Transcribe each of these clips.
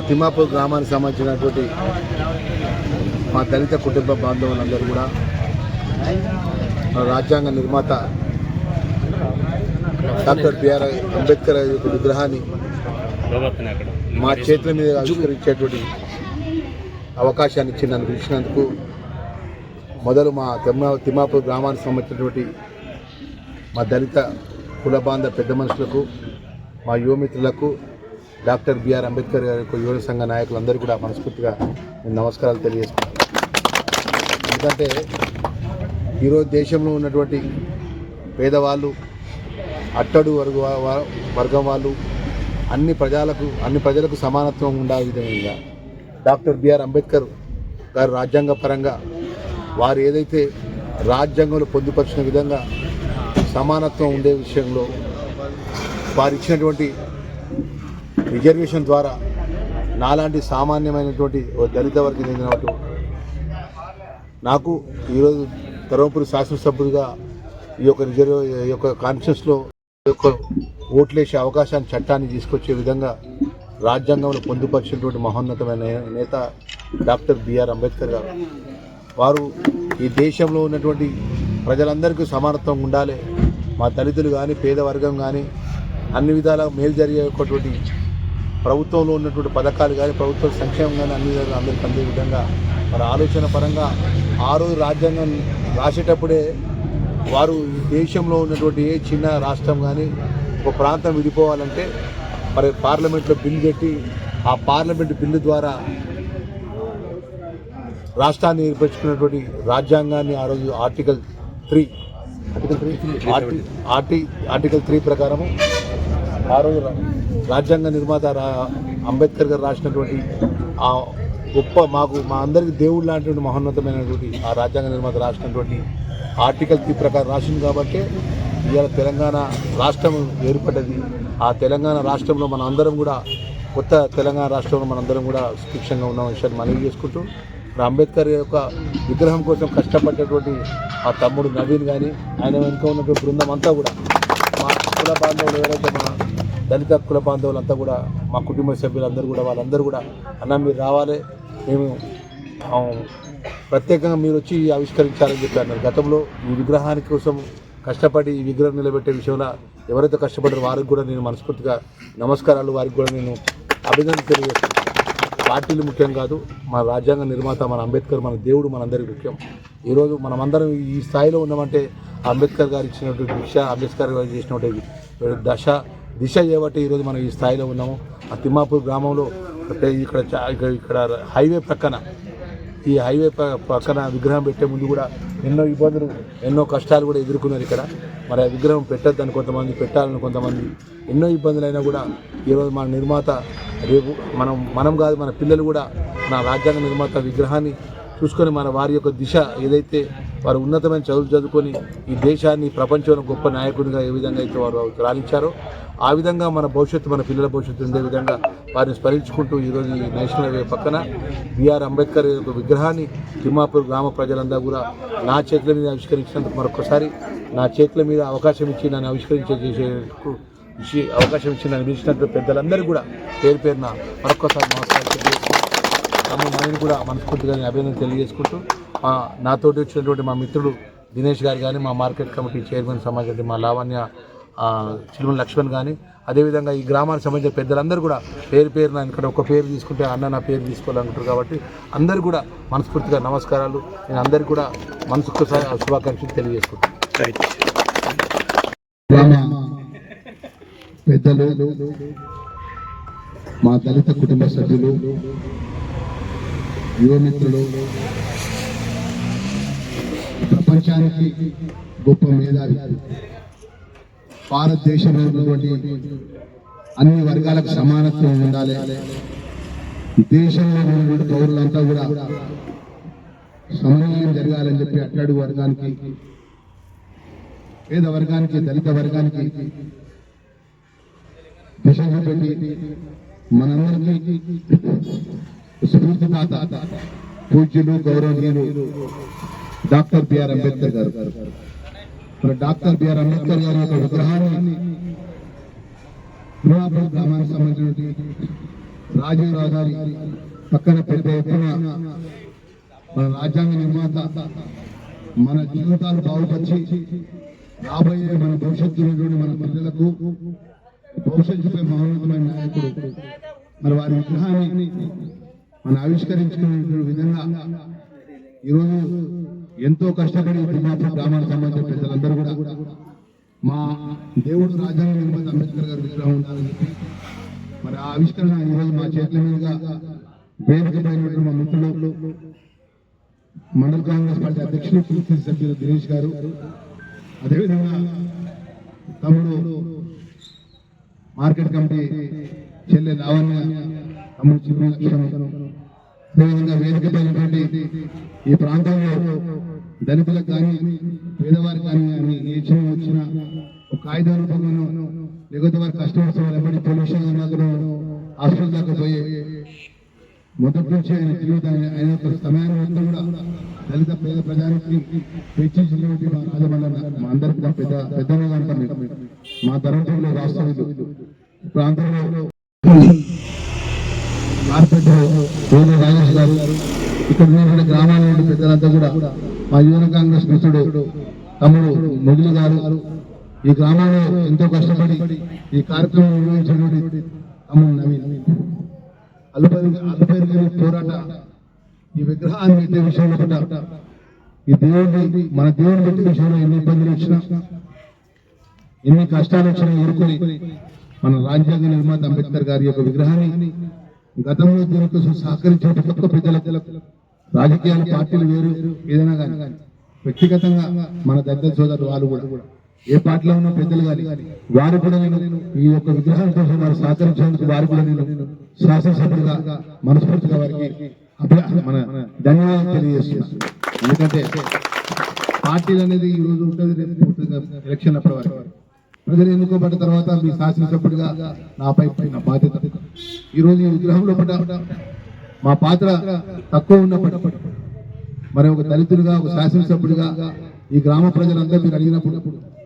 తిమ్మాపూర్ గ్రామానికి సంబంధించినటువంటి మా దళిత కుటుంబ బాంధవులందరూ కూడా రాజ్యాంగ నిర్మాత డాక్టర్ బిఆర్ అంబేద్కర్ యొక్క విగ్రహాన్ని మా చేతుల మీద ఆవిష్కరించేటువంటి అవకాశాన్ని ఇచ్చి నన్ను పిలిచినందుకు మొదలు మా తిమ్మాపూర్ గ్రామానికి సంబంధించినటువంటి మా దళిత కుల బాంధవ పెద్ద మనుషులకు, మా యువమిత్రులకు, డాక్టర్ బిఆర్ అంబేద్కర్ గారి యొక్క యువ సంఘ నాయకులందరూ కూడా మనస్ఫూర్తిగా నేను నమస్కారాలు తెలియజేసుకుంటాను. ఎందుకంటే ఈరోజు దేశంలో ఉన్నటువంటి పేదవాళ్ళు, అట్టడు వర్గం వాళ్ళు అన్ని ప్రజలకు సమానత్వం ఉండే విధంగా డాక్టర్ బిఆర్ అంబేద్కర్ గారు రాజ్యాంగ పరంగా వారు ఏదైతే రాజ్యాంగంలో పొందుపరిచిన విధంగా సమానత్వం ఉండే విషయంలో వారు ఇచ్చినటువంటి రిజర్వేషన్ ద్వారా నాలాంటి సామాన్యమైనటువంటి దళిత వర్గం చెందినట్టు నాకు ఈరోజు ధర్మపురి శాసనసభ్యుడిగా ఈ యొక్క కాన్ఫరెన్స్లో ఓట్లేసే అవకాశాన్ని చట్టాన్ని తీసుకొచ్చే విధంగా రాజ్యాంగంలో పొందుపరిచినటువంటి మహోన్నతమైన నేత డాక్టర్ బిఆర్ అంబేద్కర్ గారు. వారు ఈ దేశంలో ఉన్నటువంటి ప్రజలందరికీ సమానత్వం ఉండాలి, మా దళితులు కానీ పేద వర్గం కానీ అన్ని విధాలా మేలు జరిగేటువంటి ప్రభుత్వంలో ఉన్నటువంటి పథకాలు కానీ ప్రభుత్వ సంక్షేమం కానీ అన్ని విధాలు అందరికీ అందే విధంగా మన ఆలోచన పరంగా ఆ రోజు రాజ్యాంగం రాసేటప్పుడే వారు ఈ దేశంలో ఉన్నటువంటి ఏ చిన్న రాష్ట్రం కానీ ఒక ప్రాంతం విడిపోవాలంటే మరి పార్లమెంట్లో బిల్లు పెట్టి ఆ పార్లమెంటు బిల్లు ద్వారా రాష్ట్రాన్ని ఏర్పరచుకున్నటువంటి రాజ్యాంగాన్ని ఆ రోజు ఆర్టికల్ 3 ప్రకారము ఆ రోజు రాజ్యాంగ నిర్మాత అంబేద్కర్ గారు రాసినటువంటి ఆ గొప్ప మా అందరికీ దేవుడు లాంటి మహోన్నతమైనటువంటి ఆ రాజ్యాంగ నిర్మాత రాసినటువంటి ఆర్టికల్ 3 ప్రకారం రాసింది కాబట్టి ఇవాళ తెలంగాణ రాష్ట్రం ఏర్పడ్డది. ఆ తెలంగాణ రాష్ట్రంలో మన అందరం కూడా కొత్త తెలంగాణ రాష్ట్రంలో మనందరం కూడా సుభిక్షంగా ఉన్న విషయాన్ని మనవి చేసుకుంటూ అంబేద్కర్ యొక్క విగ్రహం కోసం కష్టపడ్డటువంటి ఆ తమ్ముడు నవీన్ కానీ ఆయన వెనుక ఉన్నటువంటి బృందం అంతా కూడా మా కుల బాంధవులు ఎవరైతే మా దళిత కుల బాంధవులంతా కూడా మా కుటుంబ సభ్యులందరూ కూడా వాళ్ళందరూ కూడా అన్న మీరు రావాలి, మేము ప్రత్యేకంగా మీరు వచ్చి ఆవిష్కరించాలని చెప్పారు. గతంలో ఈ విగ్రహానికి కోసం కష్టపడి ఈ విగ్రహం నిలబెట్టే విషయంలో ఎవరైతే కష్టపడ్డారో వారికి కూడా నేను మనస్ఫూర్తిగా నమస్కారాలు, వారికి కూడా నేను అభినందన తెలియజేస్తాను. పార్టీలు ముఖ్యం కాదు, మన రాజ్యాంగ నిర్మాత మన అంబేద్కర్ మన దేవుడు మనందరికీ ముఖ్యం. ఈరోజు మనమందరం ఈ స్థాయిలో ఉన్నామంటే అంబేద్కర్ గారు ఇచ్చినటువంటి అంబేద్కర్ గారు చేసినటువంటి దిశ చేయబట్టి ఈరోజు మనం ఈ స్థాయిలో ఉన్నాము. ఆ తిమ్మాపూర్ గ్రామంలో ఇక్కడ హైవే ప్రక్కన ఈ హైవే పక్కన విగ్రహం పెట్టే ముందు కూడా ఎన్నో ఇబ్బందులు ఎన్నో కష్టాలు కూడా ఎదుర్కొన్నారు ఇక్కడ. మరి ఆ విగ్రహం పెట్టద్దని కొంతమంది, పెట్టాలని కొంతమంది, ఎన్నో ఇబ్బందులు అయినా కూడా ఈరోజు మన నిర్మాత రేపు మనం కాదు మన పిల్లలు కూడా మన రాజ్యాంగ నిర్మాత విగ్రహాన్ని చూసుకొని మన వారి యొక్క దిశ ఏదైతే వారు ఉన్నతమైన చదువులు చదువుకొని ఈ దేశాన్ని ప్రపంచంలో గొప్ప నాయకుడిగా ఏ విధంగా అయితే వారు రాణించారో ఆ విధంగా మన భవిష్యత్తు మన పిల్లల భవిష్యత్తు ఉండే విధంగా వారిని స్మరించుకుంటూ ఈరోజు ఈ నేషనల్ హైవే పక్కన బిఆర్ అంబేద్కర్ యొక్క విగ్రహాన్ని తిమ్మాపూర్ గ్రామ ప్రజలందరూ కూడా నా చేతుల మీద ఆవిష్కరించినందుకు మరొకసారి నా చేతుల మీద అవకాశం ఇచ్చి నన్ను అవకాశం ఇచ్చి నన్ను పిలిచినట్టు పెద్దలందరూ కూడా పేరున మరొకసారి నమస్కారం నేను కూడా మనస్ఫూర్తిగా అభినందన తెలియజేసుకుంటూ నాతోటి వచ్చినటువంటి మా మిత్రుడు దినేష్ గారు కానీ, మా మార్కెట్ కమిటీ చైర్మన్ సమాజం మా లావణ్య చిలుమల లక్ష్మణ్ కానీ, అదేవిధంగా ఈ గ్రామానికి సంబంధించిన పెద్దలందరూ కూడా పేరున ఇక్కడ ఒక పేరు తీసుకుంటే అన్న నా పేరు తీసుకోవాలనుకుంటారు కాబట్టి అందరూ కూడా మనస్ఫూర్తిగా నమస్కారాలు. నేను అందరికీ కూడా మనసుకు శుభాకాంక్షలు తెలియజేసుకుంటాను. పెద్దలు, మా దళిత కుటుంబ సభ్యులు, యువమిత్రులు, ప్రపంచానికి గొప్ప మేధావి, భారతదేశంలో ఉన్నటువంటి అన్ని వర్గాలకు సమానత్వం ఉండాలి, దేశంలో ఉన్నటువంటి పౌరులంతా కూడా సమన్వయం జరగాలని చెప్పి అట్టడుగు వర్గానికి, పేద వర్గానికి, దళిత వర్గానికి దిశ చూపెట్టి మనందరికీ స్ఫూర్తిదాత పూజ్యులు గౌరవనీయులు డాక్టర్ బిఆర్ అంబేద్కర్ గారు. మరి డాక్టర్ బిఆర్ అంబేద్కర్ గారి యొక్క విగ్రహాన్ని భీమాపూర్ గ్రామానికి సంబంధించిన రాజీవ్ రహదారి పక్కన పెద్ద ఎత్తున మన రాజ్యాంగ నిర్మాత మన జీవితాలు బాగుపరిచి రాబోయే మన భవిష్యత్తులో మన పిల్లలకు భవిష్యత్తుపై మహోన్నతమైన నాయకుడు మరి వారి విగ్రహాన్ని మనం ఆవిష్కరించుకునే విధంగా ఈరోజు ఎంతో కష్టపడి భీమాపూర్ గ్రామానికి సంబంధించిన ప్రజలందరూ కూడా మా దేవుడు రాజ్యాంగ నిర్మాత అంబేద్కర్ గారి విగ్రహం ఉండాలని చెప్పి మరి ఆ ఆవిష్కరణ ఈరోజు మా చేతుల మీదుగా వేదిక పైన మా మిత్రులు మండల కాంగ్రెస్ పార్టీ అధ్యక్షులు పిసిసి సభ్యులు దినేష్ గారు, అదేవిధంగా తమ్ముడు మార్కెట్ కమిటీ చెల్లె లావణ్య, తమ్ముడు చిన్న లక్ష్మణ్, అదేవిధంగా వేదిక పైనటువంటి ఈ ప్రాంతంలో దళితులకు కానీ పేదవారికి కానీ ఏ చిన్న వచ్చిన ఒక కాగితం రూపంగానో లేకపోతే వారి కష్టం వస్తున్నారు ఎప్పటి పొల్యూషన్ హాస్పిటల్ దాకా పోయే మొదటి నుంచి ఆయన జీవితాన్ని ఆయన యొక్క సమయాన్ని మొత్తం కూడా దళిత పేద ప్రజానికి వెచ్చించినటువంటి మా రాజమల్ల మా అందరికీ పెద్దగా అంటాం. మా ధర్మపురంలో వాస్తవ్యులు ప్రాంతంలో మార్కెట్ వేణు రాజేష్ గారు, ఇక్కడ ఉన్నటువంటి గ్రామాల నుండి పెద్దలంతా కూడా మా యువన కాంగ్రెస్ మిత్రుడు తమ్ముడు మొగులు గారు, ఈ గ్రామంలో ఎంతో కష్టపడి ఈ కార్యక్రమం నిర్వహించినటువంటి తమ్ముడు నవీన్, అల్లుపేరు పోరాట ఈ విగ్రహాన్ని పెట్టే విషయంలో కూడా ఈ దేవుడిని మన దేవుడిని పెట్టే విషయంలో ఎన్ని ఇబ్బందులు వచ్చినా ఎన్ని కష్టాలు వచ్చినా ఎదుర్కొని మన రాజ్యాంగ నిర్మాత అంబేద్కర్ గారి యొక్క విగ్రహాన్ని గతంలో దీనికోసం సహకరించిన ప్రతి ఒక్క ప్రజలకు రాజకీయాల పార్టీలు వేరు ఏదైనా కానీ వ్యక్తిగతంగా మన దళిత సోదరులు వాళ్ళు కూడా ఏ పార్టీలో ఉన్న పెద్దలు కానీ వారు కూడా నేను ఈ యొక్క విగ్రహం కోసం వారు సహకరించేందుకు వారు కూడా నేను శాసనసభ్యులుగా మనస్ఫూర్తిగా వారికి మన ధన్యవాదాలు తెలియజేస్తున్నాను. ఎందుకంటే పార్టీలు అనేది ఈ రోజు ఉంటుంది, రేపు ఎలక్షన్ అప్పటి వరకు ప్రజలు ఎన్నుకోబడ్డ తర్వాత మీ శాసనసభ్యుడిగా నాపై నా బాధ్యత. ఈ రోజు ఈ విగ్రహంలో మా పాత్ర తక్కువ ఉన్నప్పటికీ మరి ఒక దళితుడిగా ఒక శాసనసభ్యుడిగా ఈ గ్రామ ప్రజలందరూ మీరు అడిగినప్పుడు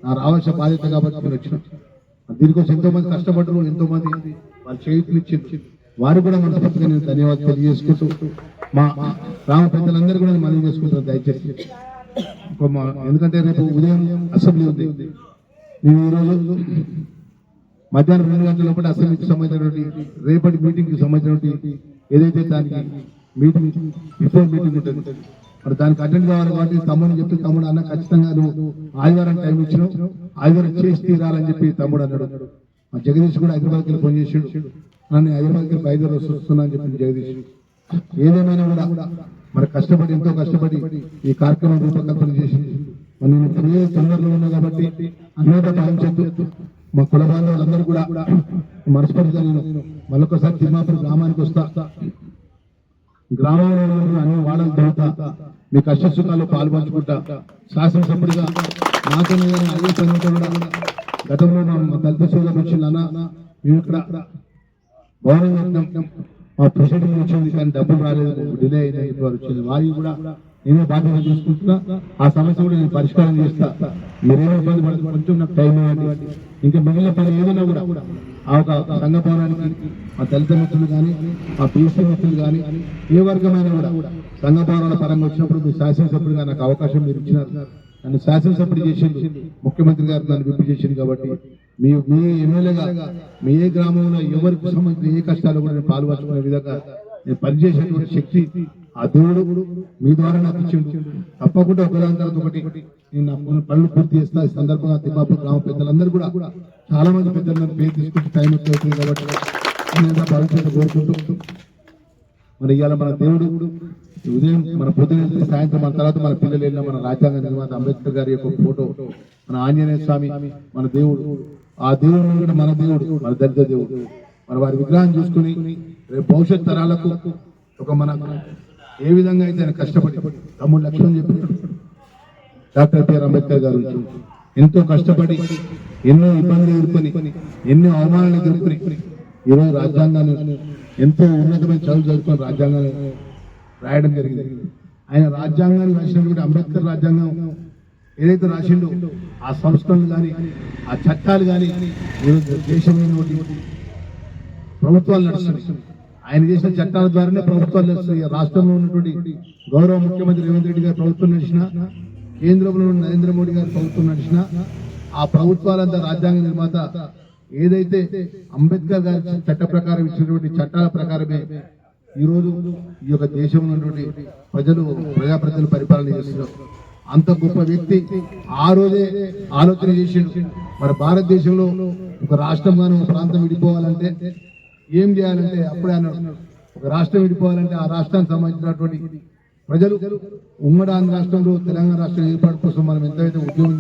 నా రావాల్సిన బాధ్యత కాబట్టి మీరు వచ్చిన దీనికోసం ఎంతో మంది కష్టపడ్డారు, ఎంతో మంది వాళ్ళు చేతులు ఇచ్చి వారు కూడా మనస్ఫూర్తిగా నేను ధన్యవాదాలు తెలియజేసుకుంటూ మా గ్రామ పెద్దలందరూ కూడా మనం చేసుకుంటారు దయచేసి. ఎందుకంటే రేపు ఉదయం అసెంబ్లీ ఉంది, నేను ఈరోజు మధ్యాహ్నం 2 గంటల లోపల అసెంబ్లీకి సంబంధించినటువంటి రేపటి మీటింగ్కి సంబంధించినటువంటి ఏదైతే దానికి మీటింగ్ బిఫోర్ మీటింగ్ ఉంటుంది మరి దానికి అటెండ్ కావాలి కాబట్టి తమ్ముడు చెప్తే తమ్ముడు అన్న ఖచ్చితంగా నువ్వు ఆదివారం టైం ఇచ్చినావు, ఆదివారం చేసి తీరాలని చెప్పి తమ్ముడు అన్నాడు. మా జగదీష్ కూడా హైదరాబాద్కి ఫోన్ చేసాడు, నన్ను హైదరాబాద్కి 5 రోజులు వస్తున్నా అని చెప్పి జగదీష్. ఏదేమైనా కూడా మరి కష్టపడి ఎంతో కష్టపడి ఈ కార్యక్రమం రూపకల్పన చేసి మరి నేను ప్రియ తొందరలో ఉన్నా కాబట్టి అన్నిట పాటించొద్దు. మా కుల బాంధవులందరూ కూడా మనస్ఫూర్తిగా నేను మరొకసారి తిమ్మాపూర్ గ్రామానికి వస్తా, గ్రామంలో అన్ని వాడల తర్వాత మీ కష్ట సుఖాలు పాల్పంచుకుంటా. శాసనసభ్యుడిగా నాతో అదే పనితో కూడా గతంలో మా దళిత సోదరులు వచ్చిందన్న మేము ఇక్కడ భవనం మా ప్రొసీడింగ్ వచ్చింది కానీ డబ్బులు రాలేదు, డిలే అయిందని వారు వచ్చింది. వారికి కూడా నేనే బాధ్యత తీసుకుంటున్నా, ఆ సమస్య కూడా నేను పరిష్కారం చేస్తా. మీరేమో ఇబ్బంది పడుతుంది, కొంచెం నాకు టైం ఇవ్వండి. ఇంకా మిగిలిన పని ఏదైనా కూడా ఆ ఒక సంఘ భవనానికి మా దళిత మిత్రులు కానీ మా బీసీ మిత్రులు కానీ ఏ వర్గమైనా కూడా సంఘ భవనాల పరంగా వచ్చినప్పుడు మీ శాసనసభ్యుడిగా నాకు అవకాశం మీరు ఇచ్చినారు, నన్ను శాసనసభ్యుడు చేసింది ముఖ్యమంత్రి గారు నన్ను విప్పు చేసింది కాబట్టి మీ ఎమ్మెల్యేగా మీ ఏ గ్రామంలో ఎవరికి సంబంధించిన ఏ కష్టాలు కూడా నేను పాల్పంచుకునే విధంగా నేను పనిచేసేటువంటి శక్తి ఆ దేవుడు మీ ద్వారా నాకు ఇచ్చిండు. తప్పకుండా ఒకదాని తర్వాత ఒకటి నేను నా పనులు పూర్తి చేస్తా. ఈ సందర్భంగా తిమ్మాపూర్ గ్రామ పెద్దలందరూ కూడా చాలా మంది పెద్దలు పేరు తీసుకుంటే టైం ఎక్కువ కాబట్టి నేను భవిష్యత్తు కోరుకుంటూ మరి ఇవాళ మన దేవుడు ఉదయం మన పొద్దున సాయంత్రం మన తర్వాత మన పిల్లలు వెళ్ళిన మన రాజ్యాంగ నిర్మాత అంబేద్కర్ గారి యొక్క ఫోటో, మన ఆంజనేయ స్వామి మన దేవుడు, ఆ దేవుడు కూడా మన దేవుడు, మన దళిత దేవుడు. మన వారి విగ్రహం చూసుకుని రేపు భవిష్యత్ తరాలకు ఒక మన ఏ విధంగా అయితే ఆయన కష్టపడి తమ్ముడు లక్ష్మణ్ చెప్పినట్టు డాక్టర్ బిఆర్ అంబేద్కర్ గారు ఎంతో కష్టపడి ఎన్నో ఇబ్బందులు ఎదుర్కొని ఎన్నో అవమానాలు ఎదుర్కొని ఈరోజు రాజ్యాంగాన్ని ఎంతో ఉన్నతమైన చదువు చదువుకొని రాజ్యాంగాన్ని రాయడం జరిగింది. ఆయన రాజ్యాంగాన్ని రాసినటువంటి అంబేద్కర్ రాజ్యాంగం ఏదైతే రాసిండో ఆ సంస్కరణలు కానీ ఆ చట్టాలు కానీ ఈరోజు దేశంలో ప్రభుత్వాలు నడుస్తున్నాయి. ఆయన చేసిన చట్టాల ద్వారానే ప్రభుత్వాలు నడుస్తున్నాయి. రాష్ట్రంలో ఉన్నటువంటి గౌరవ ముఖ్యమంత్రి రేవంత్ రెడ్డి గారు ప్రభుత్వం నడిచినా, కేంద్రంలో ఉన్న నరేంద్ర మోడీ గారు ప్రభుత్వం నడిచినా ఆ ప్రభుత్వాలంతా రాజ్యాంగ నిర్మాత ఏదైతే అంబేద్కర్ గారి చట్ట ప్రకారం ఇచ్చినటువంటి చట్టాల ప్రకారమే ఈరోజు ఈ యొక్క దేశంలో ఉన్నటువంటి ప్రజాప్రతినిధులు పరిపాలన చేస్తున్నారు. అంత గొప్ప వ్యక్తి ఆ రోజే ఆలోచన చేసిండు. మరి భారతదేశంలో ఒక రాష్ట్రం కానీ ఒక ప్రాంతం విడిపోవాలంటే ఏం చేయాలంటే అప్పుడే అన్నాడు, ఒక రాష్ట్రం విడిపోవాలంటే ఆ రాష్ట్రానికి సంబంధించినటువంటి ప్రజలు ఉమ్మడి ఆంధ్ర రాష్ట్రంలో తెలంగాణ రాష్ట్రం ఏర్పాటు కోసం మనం ఎంతైతే ఉద్యమం